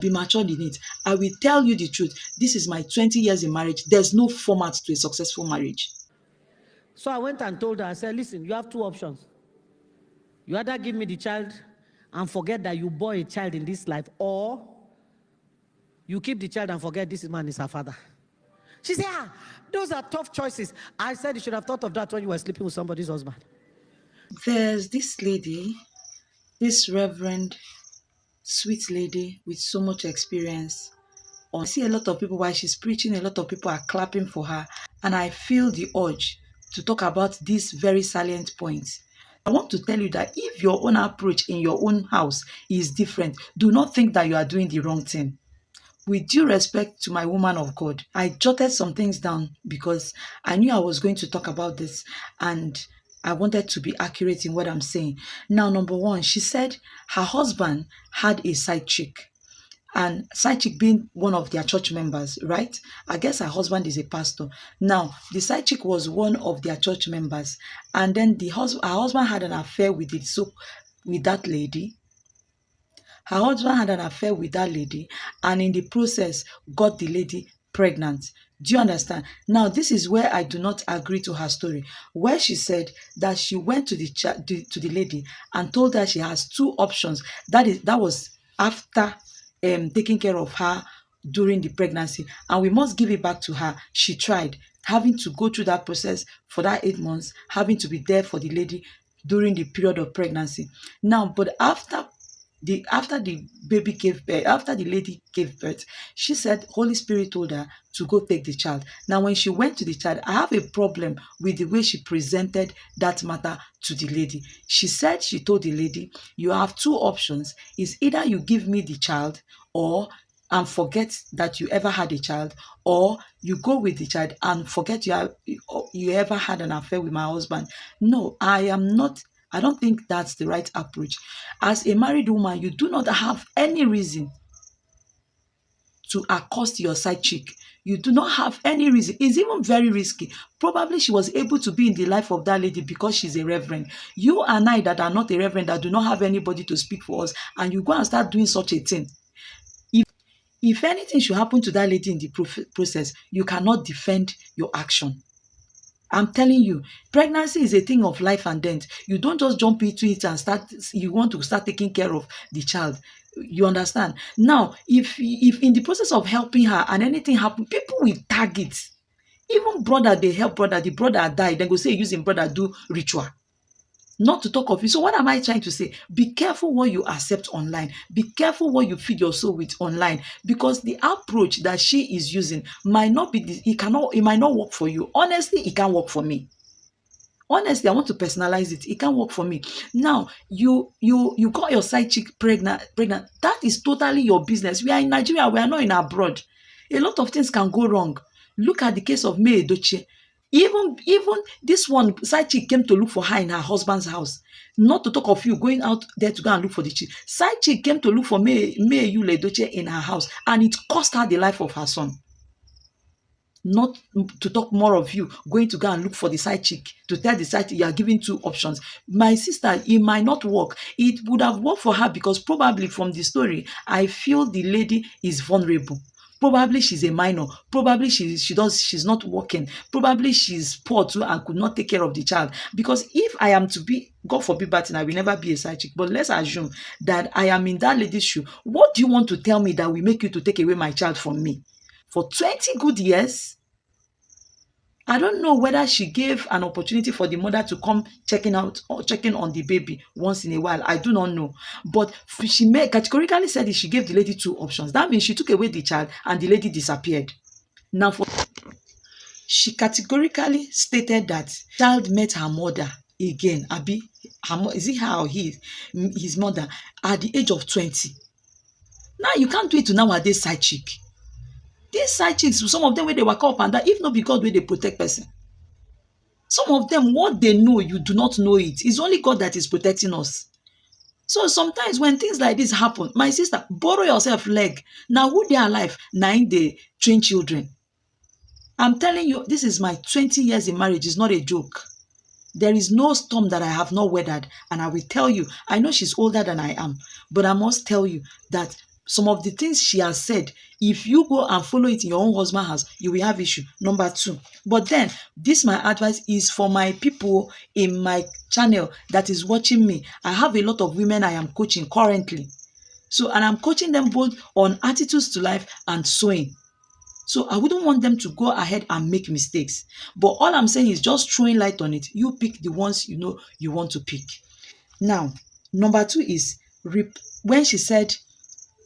Be matured in it. I will tell you the truth. This is my 20 years in marriage. There's no format to a successful marriage. So I went and told her, I said, listen, you have two options. You either give me the child and forget that you bore a child in this life, or you keep the child and forget this man is her father. She said, those are tough choices. I said you should have thought of that when you were sleeping with somebody's husband. There's this lady, this reverend, sweet lady with so much experience. I see a lot of people while she's preaching, a lot of people are clapping for her. And I feel the urge to talk about these very salient points. I want to tell you that if your own approach in your own house is different, do not think that you are doing the wrong thing. With due respect to my woman of God, I jotted some things down because I knew I was going to talk about this and I wanted to be accurate in what I'm saying. Now, number one, she said her husband had a side chick. And side chick being one of their church members, right? I guess her husband is a pastor. Now, the side chick was one of their church members. And then her husband had an affair with that lady. Her husband had an affair with that lady. And in the process, got the lady pregnant. Do you understand? Now, this is where I do not agree to her story. Where she said that she went to the lady and told her she has two options. That was after taking care of her during the pregnancy, and we must give it back to her. She tried, having to go through that process for that 8 months, having to be there for the lady during the period of pregnancy. Now, but after the baby gave birth, after the lady gave birth, she said Holy Spirit told her to go take the child. Now, when she went to the child, I have a problem with the way she presented that matter to the lady. She said she told the lady, you have two options. It's either you give me the child and forget that you ever had a child, or you go with the child and forget you ever had an affair with my husband. No, I don't think that's the right approach. As a married woman, you do not have any reason to accost your side chick. You do not have any reason. It's even very risky. Probably she was able to be in the life of that lady because she's a reverend. You and I that are not a reverend, that do not have anybody to speak for us, and you go and start doing such a thing. If anything should happen to that lady in the process, you cannot defend your action. I'm telling you, pregnancy is a thing of life and death. You don't just jump into it and you want to start taking care of the child. You understand? Now, if in the process of helping her and anything happen, people will tag it. Even brother, they help brother, the brother died, then go say using brother do ritual. Not to talk of it. So what am I trying to say? Be careful what you accept online. Be careful what you feed your soul with online, because the approach that she is using might not be, it might not work for you. Honestly, it can't work for me. Honestly, I want to personalize it. It can't work for me. Now, you got your side chick pregnant. That is totally your business. We are in Nigeria. We are not in abroad. A lot of things can go wrong. Look at the case of May Edochie. Even this one side chick came to look for her in her husband's house. Not to talk of you going out there to go and look for the chick. Side chick came to look for May Edochie in her house, and it cost her the life of her son. Not to talk more of you going to go and look for the side chick, to tell the side chick you are giving two options. My sister, it might not work. It would have worked for her because probably from the story, I feel the lady is vulnerable. Probably she's a minor. Probably she's not working. Probably she's poor too and could not take care of the child. Because if I am to be, God forbid, but I will never be a side chick. But let's assume that I am in that lady's shoe. What do you want to tell me that will make you to take away my child from me? For 20 good years? I don't know whether she gave an opportunity for the mother to come checking out or checking on the baby once in a while. I do not know. But she categorically said that she gave the lady two options. That means she took away the child and the lady disappeared. Now, she categorically stated that child met her mother again. Abi, is it her or his mother at the age of 20? Now, you can't do it to nowadays side chick. These side chicks, some of them where they work up and that, if not because where they protect person. Some of them, what they know, you do not know it. It's only God that is protecting us. So sometimes when things like this happen, my sister, borrow yourself leg. Now who they are alive? Now they train children. I'm telling you, this is my 20 years in marriage. It's not a joke. There is no storm that I have not weathered. And I will tell you, I know she's older than I am, but I must tell you that some of the things she has said, if you go and follow it in your own husband's house, you will have issue. Number 2. But then, this my advice is for my people in my channel that is watching me. I have a lot of women I am coaching currently. So, and I'm coaching them both on attitudes to life and sewing. So I wouldn't want them to go ahead and make mistakes. But all I'm saying is just throwing light on it. You pick the ones you know you want to pick. Now, number 2 is when she said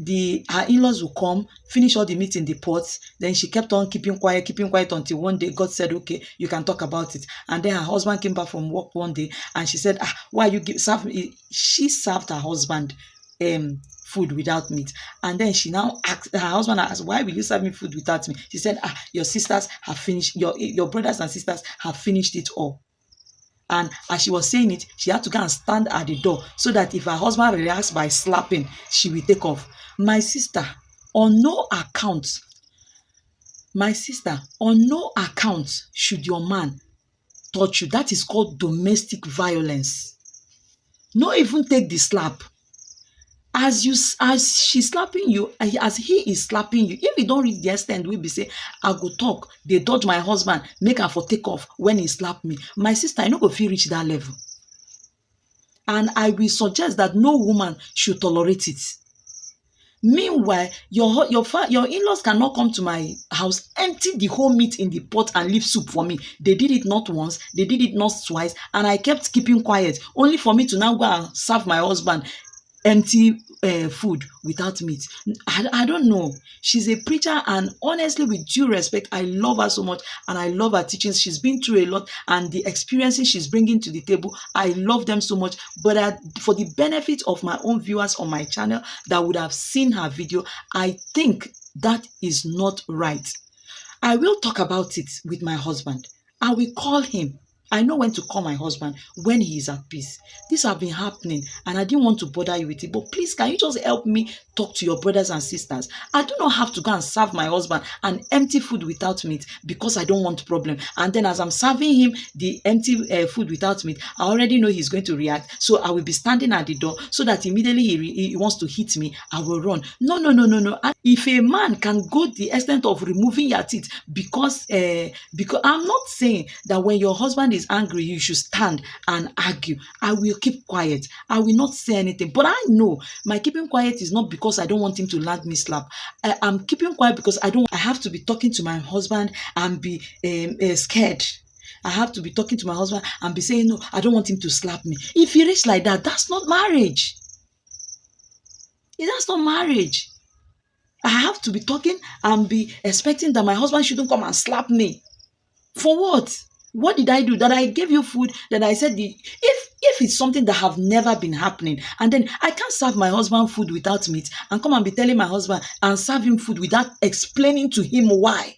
her in-laws will come, finish all the meat in the pots. Then she kept on keeping quiet until one day God said, okay, you can talk about it. And then her husband came back from work one day and she said, why you serve me? She served her husband food without meat. And then she now asked, her husband asked, why will you serve me food without meat? She said, your sisters have finished, your brothers and sisters have finished it all. And as she was saying it, she had to go and stand at the door so that if her husband reacts by slapping, she will take off. My sister, on no account should your man touch you. That is called domestic violence. No even take the slap. As she's slapping you, as he is slapping you, if you don't reach the extent, we be say, I go talk, they dodge my husband, make her for take off when he slap me. My sister, I no go fit reach that level. And I will suggest that no woman should tolerate it. Meanwhile, your in-laws cannot come to my house, empty the whole meat in the pot and leave soup for me. They did it not once, they did it not twice, and I kept keeping quiet, only for me to now go and serve my husband empty food without meat. I don't know. She's a preacher, and honestly, with due respect, I love her so much and I love her teachings. She's been through a lot, and the experiences she's bringing to the table, I love them so much. But for the benefit of my own viewers on my channel that would have seen her video, I think that is not right. I will talk about it with my husband. I will call him. I know when to call my husband when he is at peace. This have been happening and I didn't want to bother you with it. But please, can you just help me talk to your brothers and sisters? I do not have to go and serve my husband an empty food without meat because I don't want problem. And then as I'm serving him the empty food without meat, I already know he's going to react. So I will be standing at the door so that immediately he wants to hit me, I will run. No. If a man can go the extent of removing your teeth because I'm not saying that when your husband is angry, you should stand and argue. I will keep quiet. I will not say anything. But I know my keeping quiet is not because I don't want him to land me slap. I'm keeping quiet because I have to be talking to my husband and be scared. I have to be talking to my husband and be saying, no, I don't want him to slap me. If he reach like that, that's not marriage. That's not marriage. I have to be talking and be expecting that my husband shouldn't come and slap me. For what? What did I do? That I gave you food, that I said, if it's something that have never been happening, and then I can't serve my husband food without meat and come and be telling my husband and serve him food without explaining to him why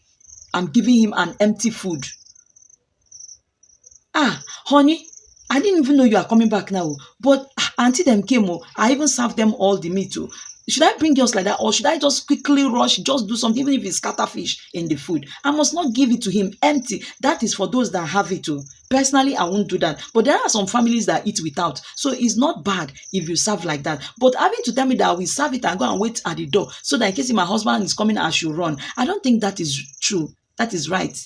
I'm giving him an empty food. Honey, I didn't even know you are coming back now, but auntie them came, I even served them all the meat too. Should I bring yours like that, or should I just quickly rush, just do something, even if it's scatter fish in the food? I must not give it to him empty. That is for those that have it too. Personally, I won't do that. But there are some families that eat without. So it's not bad if you serve like that. But having to tell me that I will serve it and go and wait at the door so that in case my husband is coming, I should run. I don't think that is true. That is right.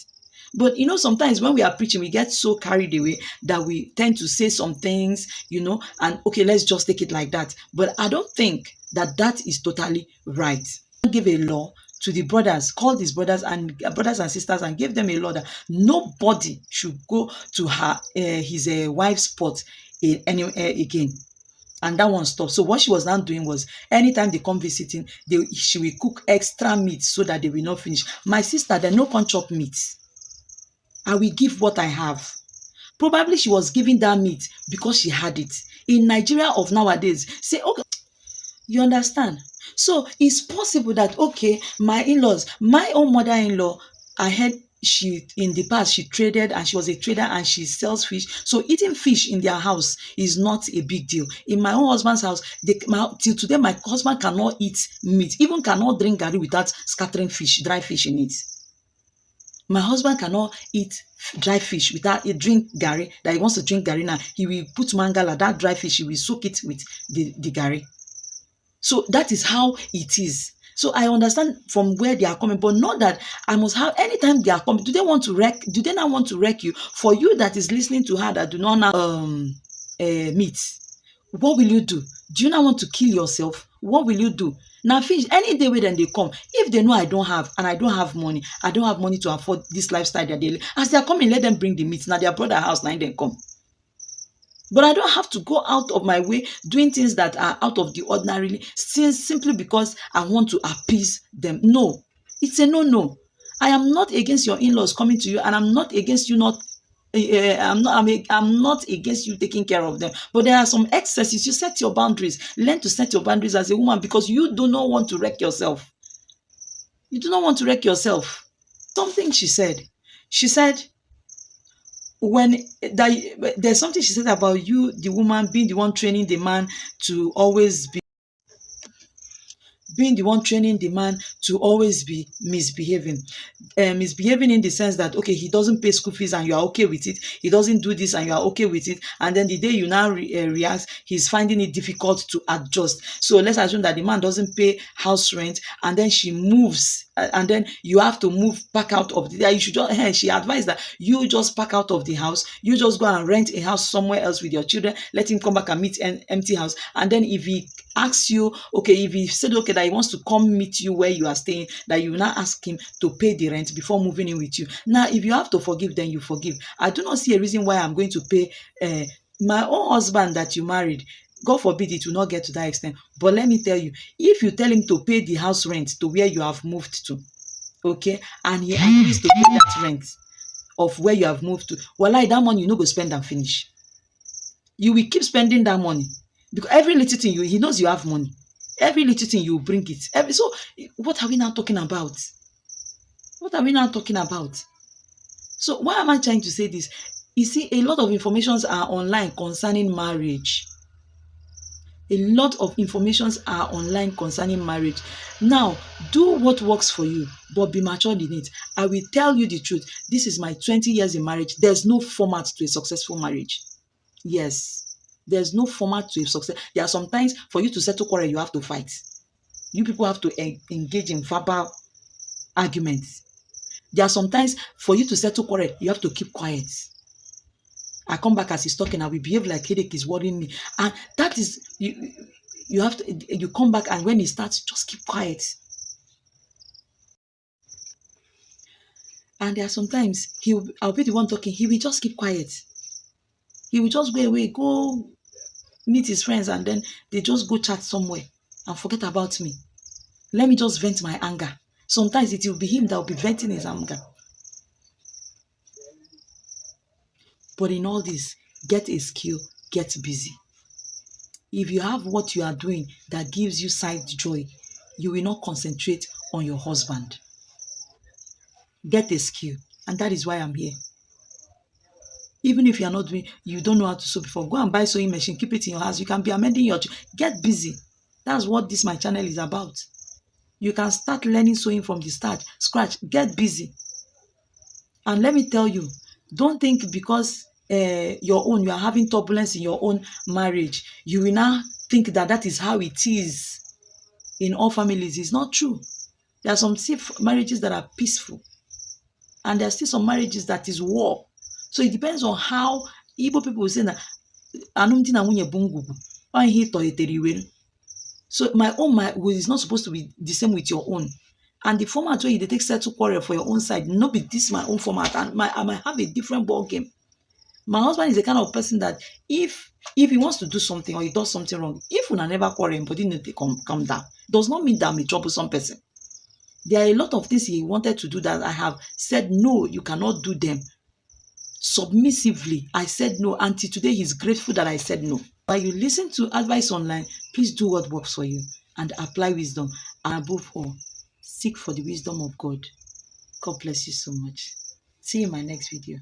But sometimes when we are preaching, we get so carried away that we tend to say some things, and okay, let's just take it like that. But I don't think that is totally right. Give a law to the brothers, call these brothers and sisters and give them a law that nobody should go to his wife's spot again. And that one stopped. So what she was now doing was, anytime they come visiting, she will cook extra meat so that they will not finish. My sister, they no can chop meat. I will give what I have. Probably she was giving that meat because she had it. In Nigeria of nowadays, say, okay, you understand? So it's possible that, okay, my in-laws, my own mother-in-law, I heard in the past, she traded and she was a trader and she sells fish. So eating fish in their house is not a big deal. In my own husband's house, till today, my husband cannot eat meat, even cannot drink garri without scattering fish, dry fish in it. My husband cannot eat dry fish without drink garri. That he wants to drink garri now, he will put mangala, that dry fish, he will soak it with the garri. So that is how it is. So I understand from where they are coming, but not that I must have anytime they are coming. Do they want to wreck? Do they not want to wreck you? For you that is listening to her that do not now meet, what will you do? Do you not want to kill yourself? What will you do? Now finish any day when they come. If they know I don't have and I don't have money to afford this lifestyle that they live. As they are coming, let them bring the meat. Now their brother house, now then come. But I don't have to go out of my way doing things that are out of the ordinary simply because I want to appease them. No, it's a no. I am not against your in-laws coming to you, and I'm not against you not. I'm not against you taking care of them, but there are some excesses. You set your boundaries. Learn to set your boundaries as a woman because you do not want to wreck yourself. You do not want to wreck yourself. Something she said. She said, there's something she said about you, the woman, being the one training the man to always be misbehaving. Misbehaving in the sense that, okay, he doesn't pay school fees and you are okay with it. He doesn't do this and you are okay with it. And then the day you now react, he's finding it difficult to adjust. So let's assume that the man doesn't pay house rent and then she moves and then you have to move back out of the, you should just, she advised that you just pack out of the house, you just go and rent a house somewhere else with your children, let him come back and meet an empty house. And then if he asks you, okay, if he said, okay, that he wants to come meet you where you are staying, that you will now ask him to pay the rent before moving in with you. Now, if you have to forgive, then you forgive. I do not see a reason why I'm going to pay my own husband that you married. God forbid it will not get to that extent. But let me tell you, if you tell him to pay the house rent to where you have moved to, okay, and he agrees to pay that rent of where you have moved to, well, like that money you no go spend and finish. You will keep spending that money because every little thing he knows you have money. Every little thing you bring it. So what are we now talking about? What are we now talking about? So why am I trying to say this? You see, a lot of informations are online concerning marriage. A lot of informations are online concerning marriage. Now, do what works for you, but be matured in it. I will tell you the truth. This is my 20 years in marriage. There's no format to a successful marriage. Yes, there's no format to a success. There are sometimes for you to settle quarrel, you have to fight. You people have to engage in verbal arguments. There are sometimes for you to settle quarrel, you have to keep quiet. I come back as he's talking, I will behave like headache is worrying me. And that is, you have to, you come back and when he starts, just keep quiet. And there are sometimes, I'll be the one talking, he will just keep quiet. He will just go away, go meet his friends, and then they just go chat somewhere and forget about me. Let me just vent my anger. Sometimes it will be him that will be venting his anger. But in all this, get a skill, get busy. If you have what you are doing that gives you side joy, you will not concentrate on your husband. Get a skill. And that is why I'm here. Even if you are not doing, you don't know how to sew before, go and buy sewing machine, keep it in your house. You can be amending your, get busy. That's what my channel is about. You can start learning sewing from the start, scratch, get busy. And let me tell you, don't think because you are having turbulence in your own marriage, you will now think that is how it is in all families. It's not true. There are some marriages that are peaceful, and there are still some marriages that is war. So it depends on how Igbo people will say that alụmdi na nwunye bụ ngwugwu. Ihe ịtọghetere iwere. So my own is not supposed to be the same with your own. And the format where you take settle quarrel for your own side, not be this my own format, and I might have a different ball game. My husband is the kind of person that if he wants to do something or he does something wrong, if una never quarrel, but didn't come down, does not mean that I'm a troublesome person. There are a lot of things he wanted to do that I have said, no, you cannot do them. Submissively, I said no. Until today, he's grateful that I said no. While you listen to advice online, please do what works for you and apply wisdom. And above all, seek for the wisdom of God. God bless you so much. See you in my next video.